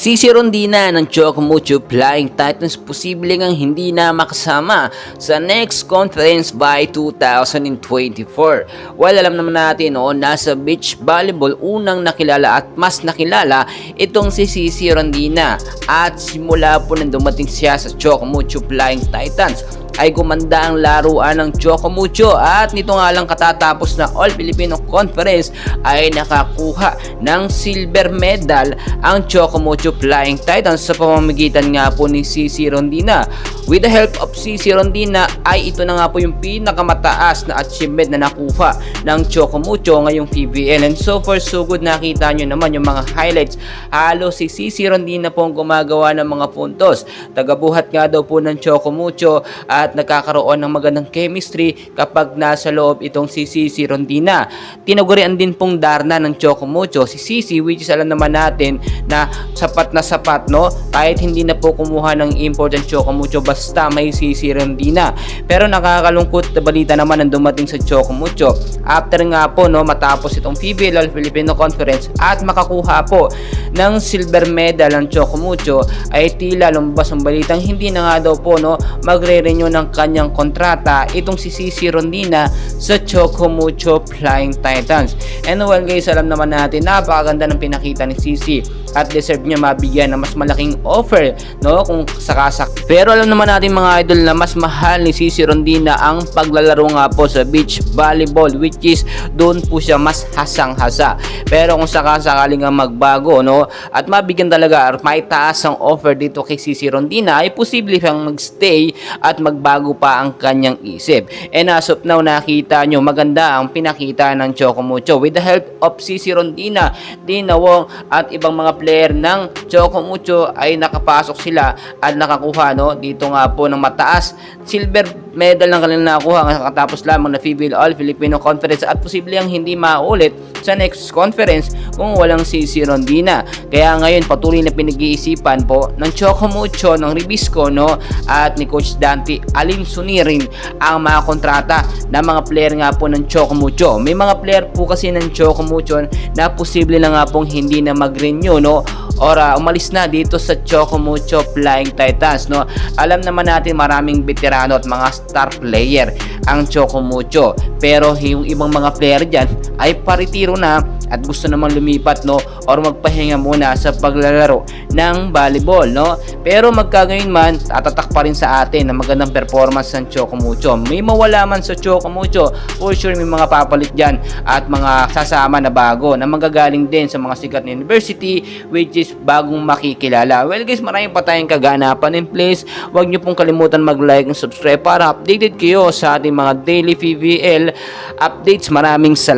Rondina ng Chocomucho Flying Titans posible ngang hindi na makasama sa next conference by 2024. Well, alam naman natin nasa beach volleyball unang nakilala at mas nakilala itong si Cici Rondina, at simula po nang dumating siya sa Chocomucho Flying Titans ay gumanda ang laruan ng Chocomucho, at nito nga lang katatapos na All Filipino Conference ay nakakuha ng silver medal ang Chocomucho Flying Titans sa pamamagitan nga po ni Cici Rondina. With the help of Cici Rondina ay ito na nga po yung pinakamataas na achievement na nakuha ng Chocomucho ngayong PBL, and so far so good. Nakita nyo naman yung mga highlights, halos si Cici Rondina po ang gumagawa ng mga puntos. Tagabuhat nga daw po ng Chocomucho at nagkakaroon ng magandang chemistry kapag nasa loob itong si Cici Rondina. Tinagurian din pong Darna ng Chocomucho si Cici, which is alam naman natin na sapat kahit hindi na po kumuha ng important Chocomucho basta may Cici Rondina. Pero nakakalungkot na balita naman ang dumating sa Chocomucho after nga po matapos itong PBL All Filipino Conference at makakuha po ng silver medal ang Chocomucho, ay tila lumabas ang balitang hindi na nga daw po magre-renew ng kanyang kontrata itong si Cici Rondina sa Chocomucho Flying Titans. And well guys, alam naman natin napakaganda ng pinakita ni Cici at deserve niya mabigyan ng mas malaking offer kung sakasak. Pero alam naman natin mga idol na mas mahal ni Cici Rondina ang paglalaro nga po sa beach volleyball, which is doon po siya mas hasang-hasa. Pero kung sakasakaling nga magbago at mabigyan talaga or may taas ang offer dito kay Cici Rondina, ay posible siyang magstay at magbago pa ang kanyang isip. And as of now, nakita nyo maganda ang pinakita ng Chocomucho with the help of Cici Rondina, Dina Wong at ibang mga player ng Chocomucho ay nakapasok sila at nakakuha dito nga po ng mataas silver medal ng kanilang nakuha katapos lamang na PBL All Filipino Conference, at posible ang hindi maulit sa next conference kung walang Cici Rondina. Kaya ngayon patuloy na pinag-iisipan po ng Chocomucho, ng Ribisco at ni Coach Dante Alimsunirin ang mga kontrata ng mga player nga po ng Chocomucho. May mga player po kasi ng Chocomucho na posible na nga pong hindi na mag-renew or umalis na dito sa Chocomucho Flying Titans. Alam naman natin maraming veterano at mga star player ang Chocomucho, pero yung ibang mga player dyan ay paritiro na at gusto namang lumipat or magpahinga muna sa paglalaro ng volleyball. Pero magkagayon man, tatatak pa rin sa atin na magandang performance ng Chocomucho. May mawala man sa Chocomucho, for sure may mga papalit dyan at mga sasama na bago na magagaling din sa mga sikat na university, which is bagong makikilala. Well guys, maraming pa tayong kaganapan, and please huwag nyo pong kalimutan mag-like and subscribe para updated kayo sa ating mga daily PBL updates. Maraming salamat.